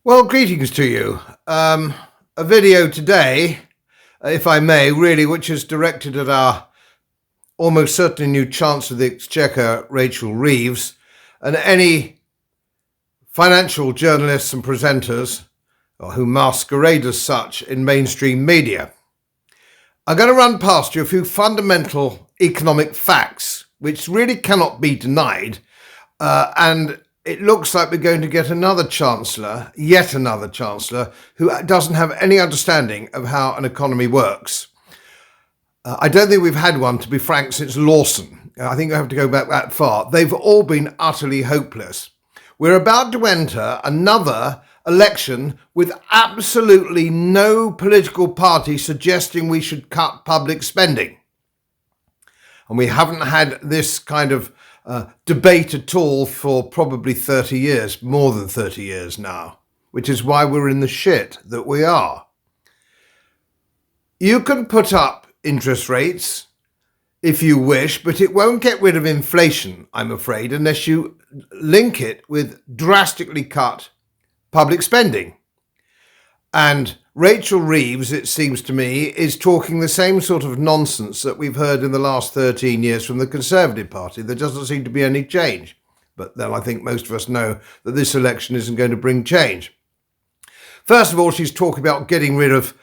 Well, greetings to you. A video today, if I may, really, which is directed at our almost certainly new Chancellor of the Exchequer, Rachel Reeves, and any financial journalists and presenters who masquerade as such in mainstream media. I'm going to run past you a few fundamental economic facts, which really cannot be denied, and it looks like we're going to get another Chancellor, yet another Chancellor, who doesn't have any understanding of how an economy works. I don't think we've had one, to be frank, since Lawson. I think I have to go back that far. They've all been utterly hopeless. We're about to enter another election with absolutely no political party suggesting we should cut public spending. And we haven't had this kind of debate at all for probably 30 years, more than 30 years now, which is why we're in the shit that we are. You can put up interest rates if you wish, but it won't get rid of inflation, I'm afraid, unless you link it with drastically cut public spending. And Rachel Reeves, it seems to me, is talking the same sort of nonsense that we've heard in the last 13 years from the Conservative Party. There doesn't seem to be any change. But then I think most of us know that this election isn't going to bring change. First of all, she's talking about getting rid of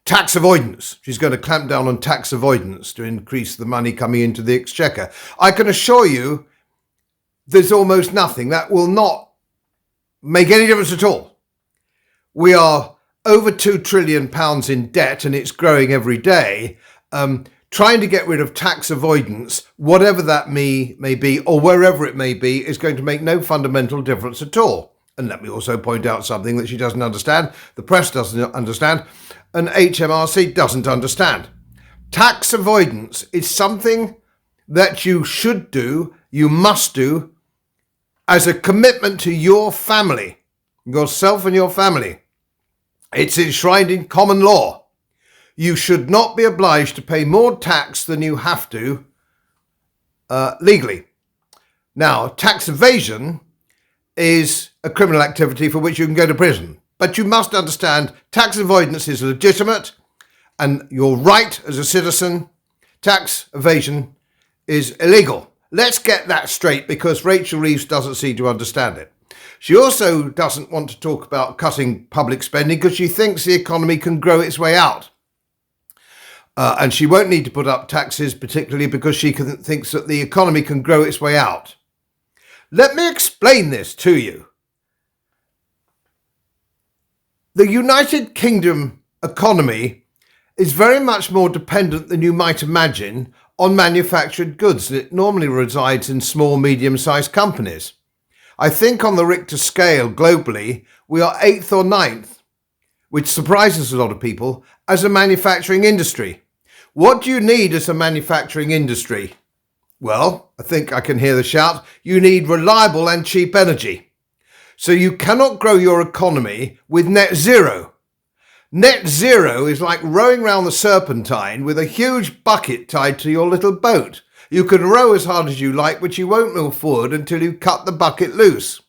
tax avoidance. She's going to clamp down on tax avoidance to increase the money coming into the Exchequer. I can assure you there's almost nothing. That will not make any difference at all. We are over £2 trillion in debt, and it's growing every day. Trying to get rid of tax avoidance, whatever that may be, or wherever it may be, is going to make no fundamental difference at all. And let me also point out something that she doesn't understand, the press doesn't understand, and HMRC doesn't understand. Tax avoidance is something that you should do, you must do, as a commitment to your family, yourself and your family. It's enshrined in common law. You should not be obliged to pay more tax than you have to legally. Now, tax evasion is a criminal activity for which you can go to prison. But you must understand tax avoidance is legitimate and your right as a citizen. Tax evasion is illegal. Let's get that straight, because Rachel Reeves doesn't seem to understand it. She also doesn't want to talk about cutting public spending because she thinks the economy can grow its way out. And she won't need to put up taxes, particularly because she thinks that the economy can grow its way out. Let me explain this to you. The United Kingdom economy is very much more dependent than you might imagine on manufactured goods. It normally resides in small, medium-sized companies. I think on the Richter scale globally, we are 8th or 9th, which surprises a lot of people, as a manufacturing industry. What do you need as a manufacturing industry? Well, I think I can hear the shout. You need reliable and cheap energy. So you cannot grow your economy with net zero. Net zero is like rowing round the Serpentine with a huge bucket tied to your little boat. You can row as hard as you like, but you won't move forward until you cut the bucket loose.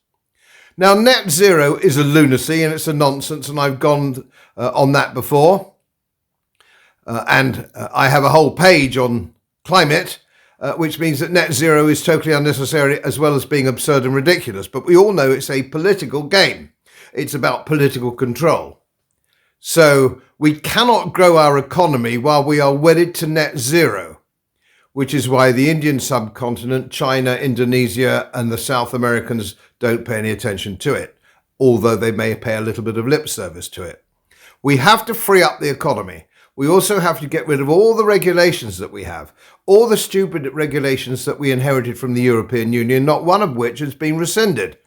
Now, net zero is a lunacy and it's a nonsense, and I've gone on that before. And I have a whole page on climate, which means that net zero is totally unnecessary as well as being absurd and ridiculous. But we all know it's a political game. It's about political control. So we cannot grow our economy while we are wedded to net zero, which is why the Indian subcontinent, China, Indonesia, and the South Americans don't pay any attention to it, although they may pay a little bit of lip service to it. We have to free up the economy. We also have to get rid of all the regulations that we have, all the stupid regulations that we inherited from the European Union, not one of which has been rescinded.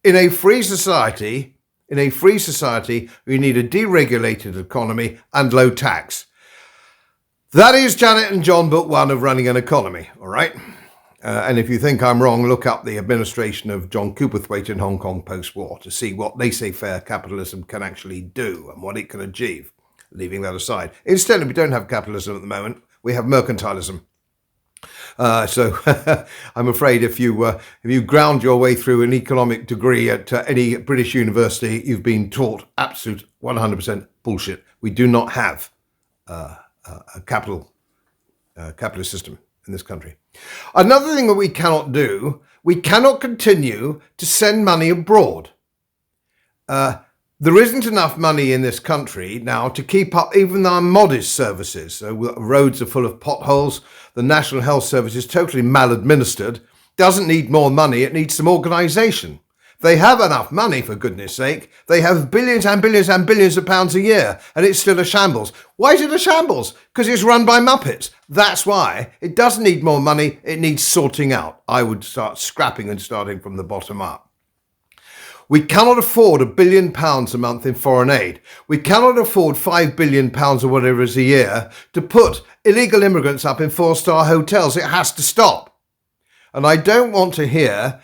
In a free society, we need a deregulated economy and low tax. That is Janet and John, book 1 of Running an Economy, all right? And if you think I'm wrong, look up the administration of John Cooperthwaite in Hong Kong post-war to see what laissez-faire capitalism can actually do and what it can achieve, leaving that aside. Instead, we don't have capitalism at the moment. We have mercantilism. So I'm afraid if you ground your way through an economic degree at any British university, you've been taught absolute 100% bullshit. We do not have a capitalist system in this country. Another thing that we cannot do, we cannot continue to send money abroad. There isn't enough money in this country now to keep up even our modest services. So roads are full of potholes. The National Health Service is totally maladministered. Doesn't need more money. It needs some organisation. They have enough money, for goodness sake. They have billions and billions and billions of pounds a year, and it's still a shambles. Why is it a shambles? Because it's run by Muppets. That's why. It doesn't need more money. It needs sorting out. I would start scrapping and starting from the bottom up. We cannot afford £1 billion a month in foreign aid. We cannot afford £5 billion or whatever it is a year to put illegal immigrants up in 4-star hotels. It has to stop. And I don't want to hear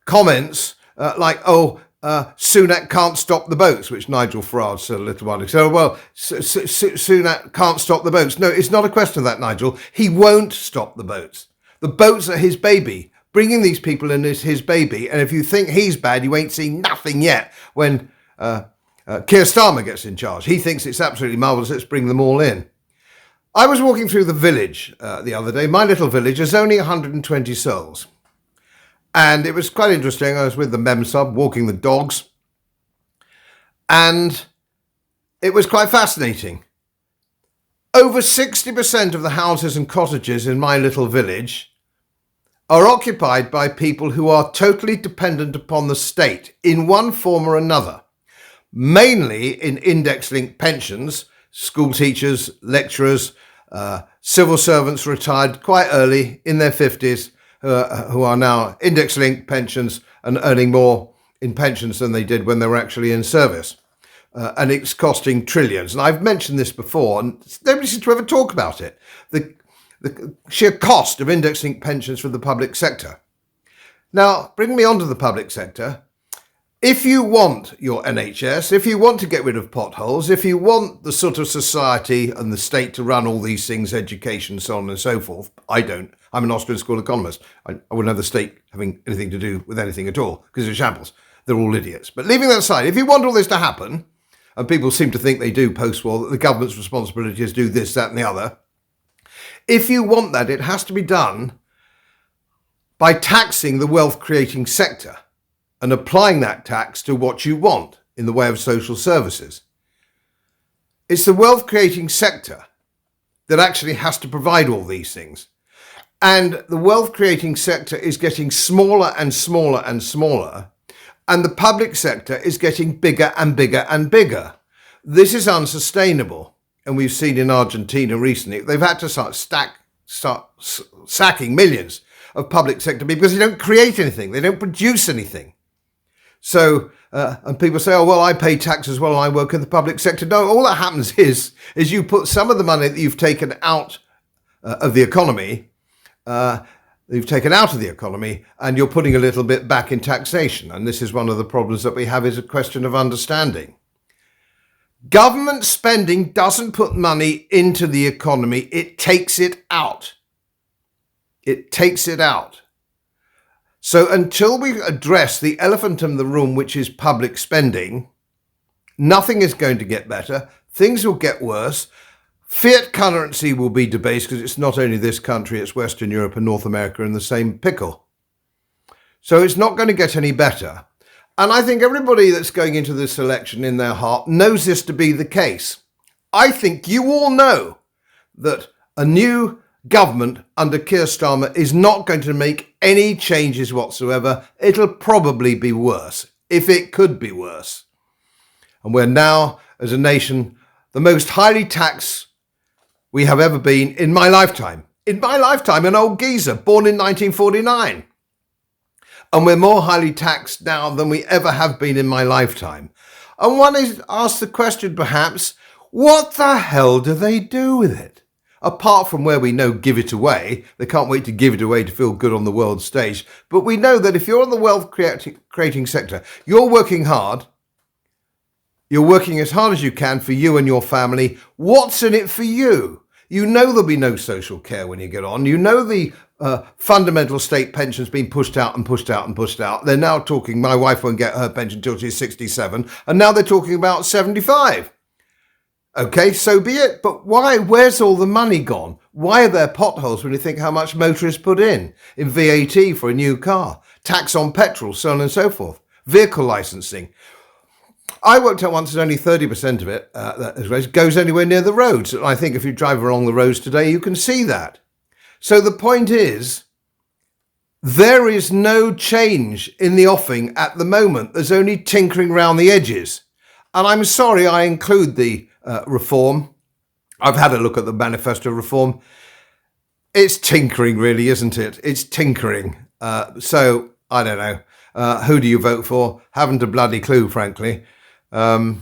comments like, Sunak can't stop the boats, which Nigel Farage said a little while ago. So, well, Sunak can't stop the boats. No, it's not a question of that, Nigel. He won't stop the boats. The boats are his baby. Bringing these people in is his baby, and if you think he's bad, you ain't seen nothing yet when Keir Starmer gets in charge. He thinks it's absolutely marvellous, let's bring them all in. I was walking through the village the other day. My little village is only 120 souls. And it was quite interesting. I was with the Mem Sub, walking the dogs, and it was quite fascinating. Over 60% of the houses and cottages in my little village are occupied by people who are totally dependent upon the state in one form or another, mainly in index-linked pensions, school teachers, lecturers, civil servants retired quite early in their 50s who are now index-linked pensions and earning more in pensions than they did when they were actually in service. And it's costing trillions. And I've mentioned this before, and nobody seems to ever talk about it. The sheer cost of index-linked pensions for the public sector. Now, bring me on to the public sector. If you want your NHS, if you want to get rid of potholes, if you want the sort of society and the state to run all these things, education, so on and so forth, I don't. I'm an Austrian school economist. I wouldn't have the state having anything to do with anything at all, because it's shambles. They're all idiots. But leaving that aside, if you want all this to happen, and people seem to think they do post-war, that the government's responsibility is to do this, that and the other, if you want that, it has to be done by taxing the wealth-creating sector and applying that tax to what you want in the way of social services. It's the wealth-creating sector that actually has to provide all these things. And the wealth-creating sector is getting smaller and smaller and smaller, and the public sector is getting bigger and bigger and bigger. This is unsustainable. And we've seen in Argentina recently, they've had to start sacking millions of public sector people because they don't create anything. They don't produce anything. So, and people say, oh, well, I pay tax as well and I work in the public sector. No, all that happens is you put some of the money that you've taken out of the economy, and you're putting a little bit back in taxation. And this is one of the problems that we have, is a question of understanding. Government spending doesn't put money into the economy, it takes it out. It takes it out. So until we address the elephant in the room, which is public spending, nothing is going to get better. Things will get worse. Fiat currency will be debased because it's not only this country, it's Western Europe and North America in the same pickle. So it's not going to get any better. And I think everybody that's going into this election in their heart knows this to be the case. I think you all know that a new government under Keir Starmer is not going to make any changes whatsoever. It'll probably be worse, if it could be worse. And we're now, as a nation, the most highly taxed we have ever been in my lifetime. In my lifetime, an old geezer, born in 1949. And we're more highly taxed now than we ever have been in my lifetime. And one is asked the question, perhaps, what the hell do they do with it? Apart from where we know give it away, they can't wait to give it away to feel good on the world stage. But we know that if you're in the wealth creating sector, you're working hard. You're working as hard as you can for you and your family. What's in it for you? You know there'll be no social care when you get on. You know the fundamental state pensions being pushed out and pushed out and pushed out. They're now talking, my wife won't get her pension until she's 67, and now they're talking about 75. Okay, so be it. But why? Where's all the money gone? Why are there potholes when you think how much motorists put in VAT for a new car, tax on petrol, so on and so forth, vehicle licensing? I worked out once that only 30% of it that goes anywhere near the roads. And I think if you drive along the roads today, you can see that. So the point is, there is no change in the offing at the moment. There's only tinkering around the edges. And I'm sorry I include the reform. I've had a look at the manifesto reform. It's tinkering, really, isn't it? It's tinkering. So I don't know. Who do you vote for? Haven't a bloody clue, frankly. But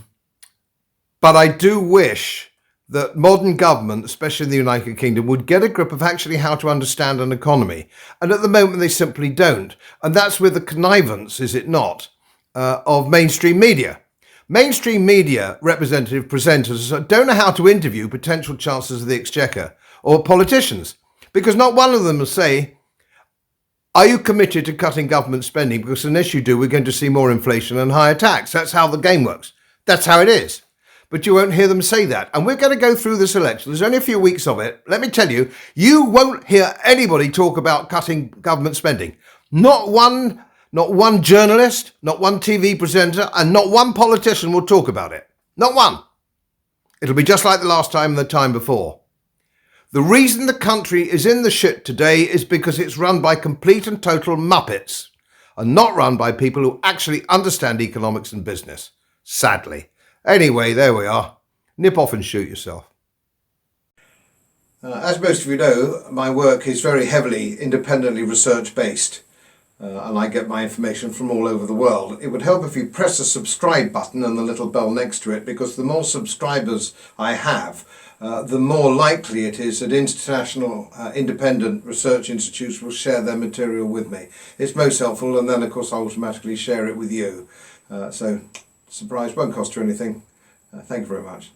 I do wish that modern government, especially in the United Kingdom, would get a grip of actually how to understand an economy. And at the moment, they simply don't. And that's with the connivance, is it not, of mainstream media. Mainstream media representative presenters don't know how to interview potential chancellors of the Exchequer or politicians, because not one of them will say, are you committed to cutting government spending? Because unless you do, we're going to see more inflation and higher tax. That's how the game works. That's how it is. But you won't hear them say that. And we're going to go through this election. There's only a few weeks of it. Let me tell you, you won't hear anybody talk about cutting government spending. Not one journalist, not one TV presenter, and not one politician will talk about it. Not one. It'll be just like the last time and the time before. The reason the country is in the shit today is because it's run by complete and total muppets and not run by people who actually understand economics and business. Sadly. Anyway, there we are. Nip off and shoot yourself. As most of you know, my work is very heavily independently research-based. And I get my information from all over the world. It would help if you press the subscribe button and the little bell next to it, because the more subscribers I have, the more likely it is that international independent research institutes will share their material with me. It's most helpful, and then of course I automatically share it with you. So surprise, won't cost you anything. Thank you very much.